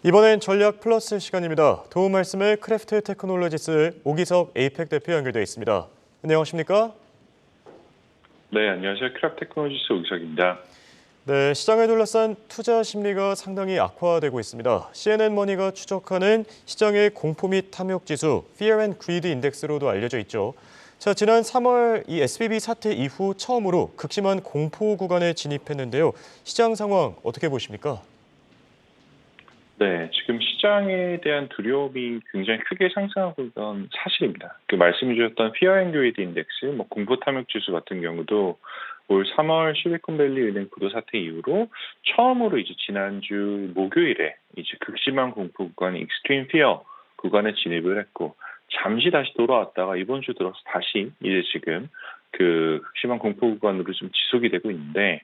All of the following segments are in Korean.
이번엔 전략 플러스 시간입니다. 도움 말씀을 크래프트 테크놀로지스 오기석 에이펙 대표 연결되어 있습니다. 안녕하십니까? 네, 안녕하세요. 크래프트 테크놀로지스 오기석입니다. 네, 시장을 둘러싼 투자 심리가 상당히 악화되고 있습니다. CNN머니가 추적하는 시장의 공포 및 탐욕 지수, Fear and Greed 인덱스로도 알려져 있죠. 자, 지난 3월 이 SVB 사태 이후 처음으로 극심한 공포 구간에 진입했는데요. 시장 상황 어떻게 보십니까? 네, 지금 시장에 대한 두려움이 굉장히 크게 상승하고 있던 사실입니다. 그 말씀해 주셨던 Fear and Greed 인덱스, 공포 탐욕 지수 같은 경우도 올 3월 실리콘밸리 은행 부도 사태 이후로 처음으로 이제 지난주 목요일에 이제 극심한 공포 구간, Extreme Fear 구간에 진입을 했고, 잠시 다시 돌아왔다가 이번 주 들어서 다시 이제 지금 그 극심한 공포 구간으로 좀 지속이 되고 있는데,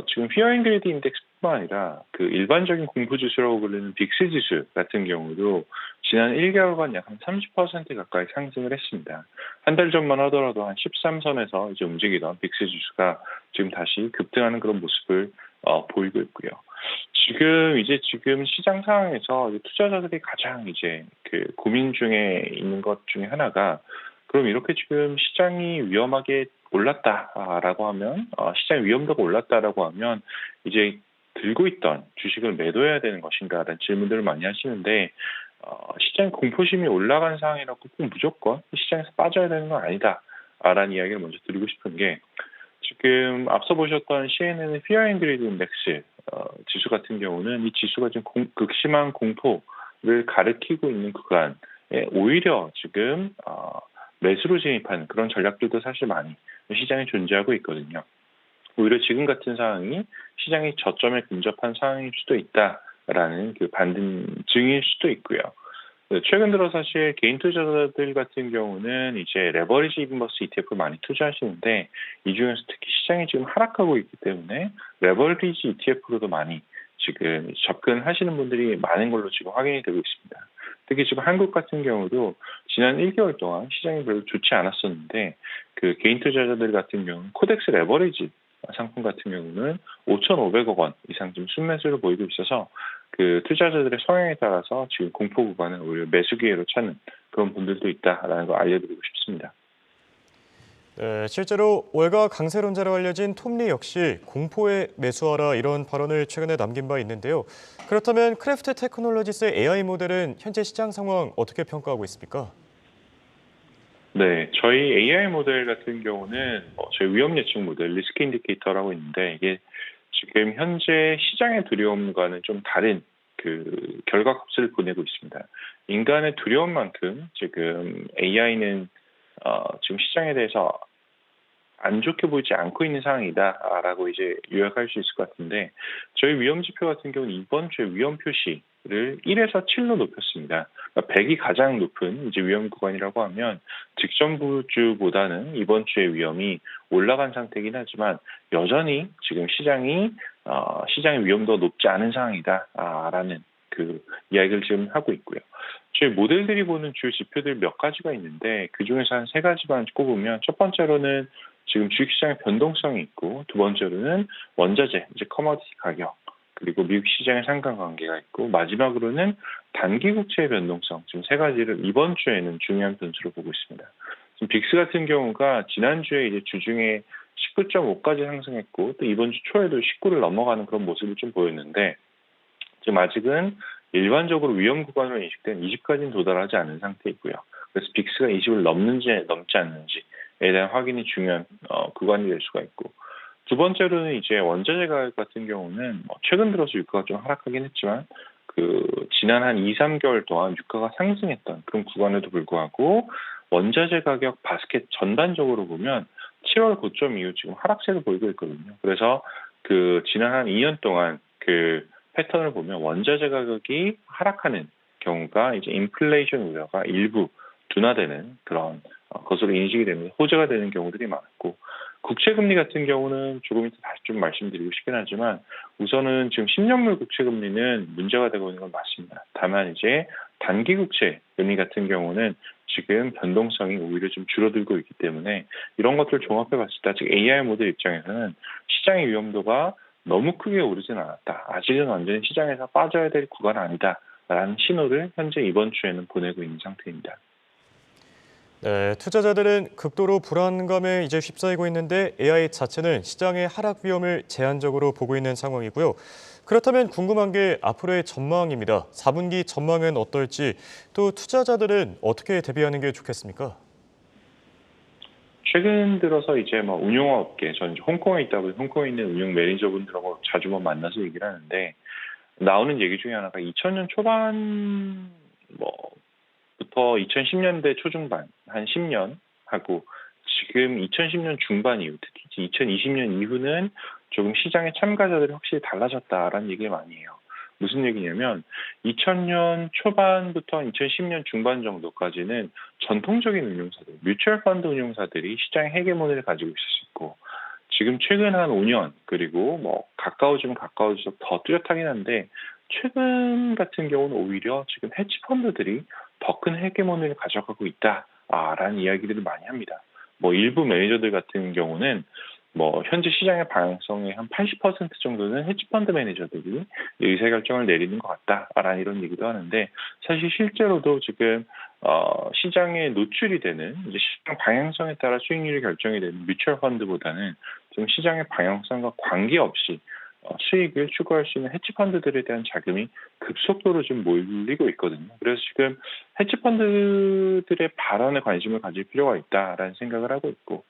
지금 피어 앤 그리드 인덱스뿐만 아니라 그 일반적인 공포 지수라고 불리는 빅스 지수 같은 경우도 지난 1개월간 약 한 30% 가까이 상승을 했습니다. 한 달 전만 하더라도 한 13선에서 이제 움직이던 빅스 지수가 지금 다시 급등하는 그런 모습을 보이고 있고요. 지금 시장 상황에서 이제 투자자들이 가장 이제 그 고민 중에 있는 것 중에 하나가, 그럼 이렇게 지금 시장이 위험하게 올랐다라고 하면, 시장 위험도가 올랐다라고 하면 이제 들고 있던 주식을 매도해야 되는 것인가라는 질문들을 많이 하시는데, 시장 공포심이 올라간 상황이라고 꼭 무조건 시장에서 빠져야 되는 건 아니다라는 이야기를 먼저 드리고 싶은 게, 지금 앞서 보셨던 CNN의 Fear and Greed 인덱스 지수 같은 경우는 이 지수가 지금 극심한 공포를 가리키고 있는 구간에 오히려 지금 매수로 진입하는 그런 전략들도 사실 많이 시장에 존재하고 있거든요. 오히려 지금 같은 상황이 시장이 저점에 근접한 상황일 수도 있다라는 그 반증일 수도 있고요. 최근 들어 사실 개인 투자자들 같은 경우는 이제 레버리지 인버스 ETF를 많이 투자하시는데, 이 중에서 특히 시장이 지금 하락하고 있기 때문에 레버리지 ETF로도 많이 지금 접근하시는 분들이 많은 걸로 지금 확인이 되고 있습니다. 특히 지금 한국 같은 경우도 지난 1개월 동안 시장이 별로 좋지 않았었는데, 그 개인 투자자들 같은 경우는 코덱스 레버리지 상품 같은 경우는 5,500억 원 이상 좀 순매수를 보이고 있어서, 그 투자자들의 성향에 따라서 지금 공포 구간을 오히려 매수 기회로 찾는 그런 분들도 있다라는 걸 알려드리고 싶습니다. 네, 실제로 월가 강세론자로 알려진 톰리 역시 공포에 매수하라 이런 발언을 최근에 남긴 바 있는데요. 그렇다면 크래프트 테크놀로지스의 AI 모델은 현재 시장 상황 어떻게 평가하고 있습니까? 네, 저희 AI 모델 같은 경우는 저희 위험 예측 모델 리스크 인디케이터라고 있는데, 이게 지금 현재 시장의 두려움과는 좀 다른 그 결과값을 보내고 있습니다. 인간의 두려움만큼 지금 AI는 지금 시장에 대해서 안 좋게 보이지 않고 있는 상황이다라고 이제 요약할 수 있을 것 같은데, 저희 위험 지표 같은 경우는 이번 주에 위험 표시를 1에서 7로 높였습니다. 그러니까 100이 가장 높은 이제 위험 구간이라고 하면, 직전주보다는 이번 주의 위험이 올라간 상태이긴 하지만 여전히 지금 시장의 위험도가 높지 않은 상황이다라는 그 이야기를 지금 하고 있고요. 저희 모델들이 보는 주요 지표들 몇 가지가 있는데, 그 중에서 한 세 가지만 꼽으면, 첫 번째로는 지금 주식시장의 변동성이 있고, 두 번째로는 원자재, 이제 커머디티 가격, 그리고 미국 시장의 상관관계가 있고, 마지막으로는 단기 국채의 변동성, 지금 세 가지를 이번 주에는 중요한 변수로 보고 있습니다. 지금 빅스 같은 경우가 지난주에 이제 주중에 19.5까지 상승했고, 또 이번 주 초에도 19를 넘어가는 그런 모습을 좀 보였는데, 지금 아직은 일반적으로 위험 구간으로 인식된 20까지는 도달하지 않은 상태이고요. 그래서 빅스가 20을 넘는지 넘지 않는지에 대한 확인이 중요한 구간이 될 수가 있고, 두 번째로는 이제 원자재 가격 같은 경우는 최근 들어서 유가가 좀 하락하긴 했지만, 그 지난 한 2, 3개월 동안 유가가 상승했던 그런 구간에도 불구하고 원자재 가격 바스켓 전반적으로 보면 7월 고점 이후 지금 하락세를 보이고 있거든요. 그래서 그 지난 한 2년 동안 그 패턴을 보면 원자재 가격이 하락하는 경우가 이제 인플레이션 우려가 일부 둔화되는 그런 것으로 인식이 되면서 호재가 되는 경우들이 많았고, 국채금리 같은 경우는 조금 이따 다시 좀 말씀드리고 싶긴 하지만, 우선은 지금 10년물 국채금리는 문제가 되고 있는 건 맞습니다. 다만 이제 단기 국채금리 같은 경우는 지금 변동성이 오히려 좀 줄어들고 있기 때문에, 이런 것들을 종합해 봤을 때 즉 AI 모델 입장에서는 시장의 위험도가 너무 크게 오르진 않았다. 아직은 완전히 시장에서 빠져야 될 구간 아니다라는 신호를 현재 이번 주에는 보내고 있는 상태입니다. 네, 투자자들은 극도로 불안감에 이제 휩싸이고 있는데 AI 자체는 시장의 하락 위험을 제한적으로 보고 있는 상황이고요. 그렇다면 궁금한 게 앞으로의 전망입니다. 4분기 전망은 어떨지, 또 투자자들은 어떻게 대비하는 게 좋겠습니까? 최근 들어서 이제 뭐 운용업계, 저는 이제 홍콩에 있다 보니 홍콩에 있는 운용 매니저분들하고 자주 만나서 얘기를 하는데 나오는 얘기 중에 하나가 2000년 초반 부터 2010년대 초중반 한 10년 하고 지금 2010년 중반 이후 특히 2020년 이후는 조금 시장의 참가자들이 확실히 달라졌다라는 얘기를 많이 해요. 무슨 얘기냐면 2000년 초반부터 2010년 중반 정도까지는 전통적인 운용사들, 뮤추얼 펀드 운용사들이 시장의 헤게모니를 가지고 있었고 지금 최근 한 5년 그리고 가까워지면 가까워질수록 더 뚜렷하긴 한데 최근 같은 경우는 오히려 지금 헤지 펀드들이 더 큰 헤게모니를 가져가고 있다라는 이야기들을 많이 합니다. 일부 매니저들 같은 경우는 현재 시장의 방향성의 한 80% 정도는 헤지펀드 매니저들이 의사결정을 내리는 것 같다라는 이런 얘기도 하는데 사실 실제로도 지금 시장에 노출이 되는 이제 시장 방향성에 따라 수익률이 결정이 되는 뮤추얼 펀드보다는 지금 시장의 방향성과 관계없이 수익을 추구할 수 있는 헤지펀드들에 대한 자금이 급속도로 지금 몰리고 있거든요. 그래서 지금 헤지펀드들의 발언에 관심을 가질 필요가 있다라는 생각을 하고 있고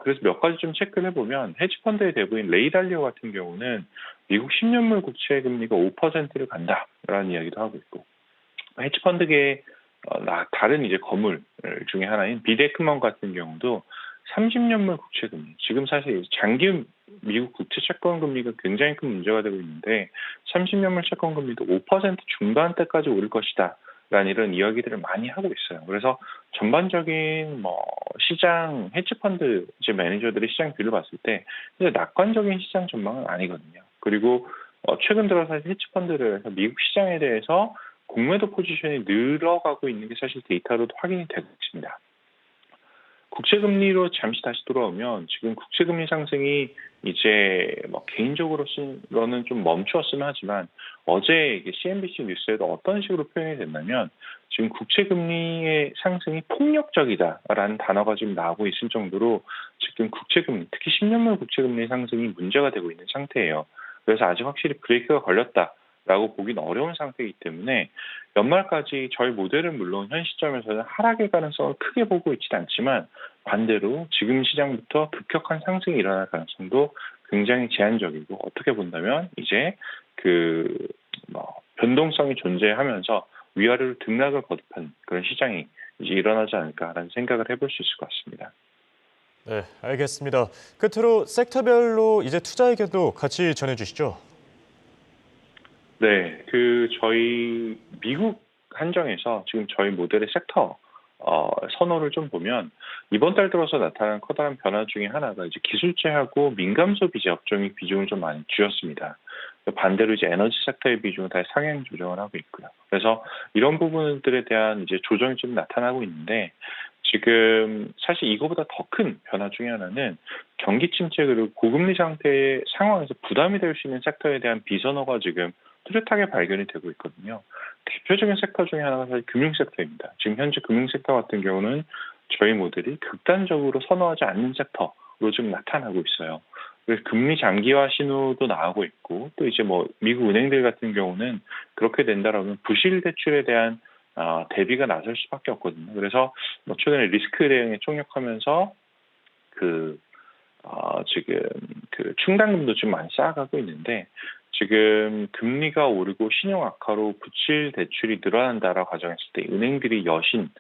그래서 몇 가지 좀 체크를 해보면 헤지펀드의 대부인 레이 달리오 같은 경우는 미국 10년물 국채 금리가 5%를 간다라는 이야기도 하고 있고 헤지펀드계의 다른 이제 거물 중에 하나인 비데크먼 같은 경우도 30년물 국채 금리 지금 사실 장기 미국 국채 채권 금리가 굉장히 큰 문제가 되고 있는데 30년물 채권 금리도 5% 중반대까지 오를 것이다. 라는 이런 이야기들을 많이 하고 있어요. 그래서 전반적인 시장 헤지펀드 이제 매니저들이 시장 뷰를 봤을 때 낙관적인 시장 전망은 아니거든요. 그리고 최근 들어서 헤지펀드를 미국 시장에 대해서 공매도 포지션이 늘어가고 있는 게 사실 데이터로도 확인이 되고 있습니다. 국채금리로 잠시 다시 돌아오면 지금 국채금리 상승이 이제 개인적으로는 좀 멈추었으면 하지만 어제 이게 CNBC 뉴스에도 어떤 식으로 표현이 됐냐면 지금 국채금리의 상승이 폭력적이다라는 단어가 지금 나오고 있을 정도로 지금 국채금리 특히 10년물 국채금리 상승이 문제가 되고 있는 상태예요. 그래서 아직 확실히 브레이크가 걸렸다라고 보기는 어려운 상태이기 때문에 연말까지 저희 모델은 물론 현 시점에서는 하락의 가능성을 크게 보고 있지는 않지만 반대로 지금 시장부터 급격한 상승이 일어날 가능성도 굉장히 제한적이고 어떻게 본다면 이제 변동성이 존재하면서 위아래로 등락을 거듭한 그런 시장이 이제 일어나지 않을까라는 생각을 해볼 수 있을 것 같습니다. 네, 알겠습니다. 끝으로 섹터별로 이제 투자 의견도 같이 전해주시죠. 네, 저희 미국 한정에서 지금 저희 모델의 섹터 선호를 좀 보면 이번 달 들어서 나타난 커다란 변화 중에 하나가 이제 기술재하고 민감소 비제 업종의 비중을 좀 많이 줄였습니다. 반대로 이제 에너지 섹터의 비중은 다시 상향 조정을 하고 있고요. 그래서 이런 부분들에 대한 이제 조정이 좀 나타나고 있는데 지금 사실 이거보다 더 큰 변화 중에 하나는 경기 침체 그리고 고금리 상태의 상황에서 부담이 될 수 있는 섹터에 대한 비선호가 지금 뚜렷하게 발견이 되고 있거든요. 대표적인 섹터 중에 하나가 사실 금융 섹터입니다. 지금 현재 금융 섹터 같은 경우는 저희 모델이 극단적으로 선호하지 않는 섹터로 좀 나타나고 있어요. 그래서 금리 장기화 신호도 나오고 있고 또 이제 미국 은행들 같은 경우는 그렇게 된다라면 부실 대출에 대한 대비가 나설 수밖에 없거든요. 그래서 최근에 리스크 대응에 총력하면서 지금 충당금도 좀 많이 쌓아가고 있는데 지금 금리가 오르고 신용 악화로 부실 대출이 늘어난다라고 가정했을 때 은행들이 여신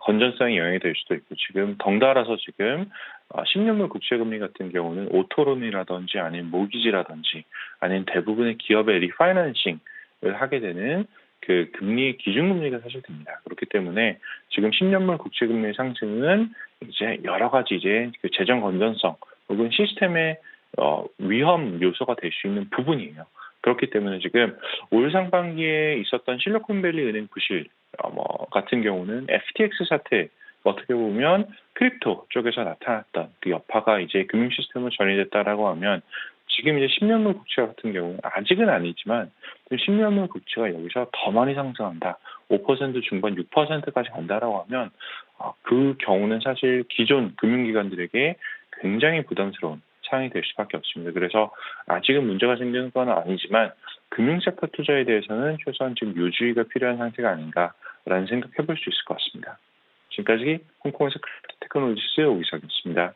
건전성에 영향이 될 수도 있고 지금 덩달아서 지금 10년물 국채금리 같은 경우는 오토론이라든지 아니면 모기지라든지 아니면 대부분의 기업의 리파이낸싱을 하게 되는 금리의 기준금리가 사실 됩니다. 그렇기 때문에 지금 10년물 국채금리 상승은 이제 여러 가지 이제 재정 건전성 혹은 시스템의 위험 요소가 될 수 있는 부분이에요. 그렇기 때문에 지금 올 상반기에 있었던 실리콘밸리 은행 부실 같은 경우는 FTX 사태 어떻게 보면 크립토 쪽에서 나타났던 그 여파가 이제 금융 시스템으로 전이됐다라고 하면 지금 이제 10년물 국채 같은 경우는 아직은 아니지만 10년물 국채가 여기서 더 많이 상승한다. 5% 중반 6%까지 간다라고 하면 그 경우는 사실 기존 금융기관들에게 굉장히 부담스러운 상황이 될 수밖에 없습니다. 그래서 아직은 문제가 생기는 건 아니지만 금융섹터 투자에 대해서는 최소한 지금 유주의가 필요한 상태가 아닌가라는 생각해 볼 수 있을 것 같습니다. 지금까지 홍콩에서 크립토 테크놀로지스 오기석이었습니다.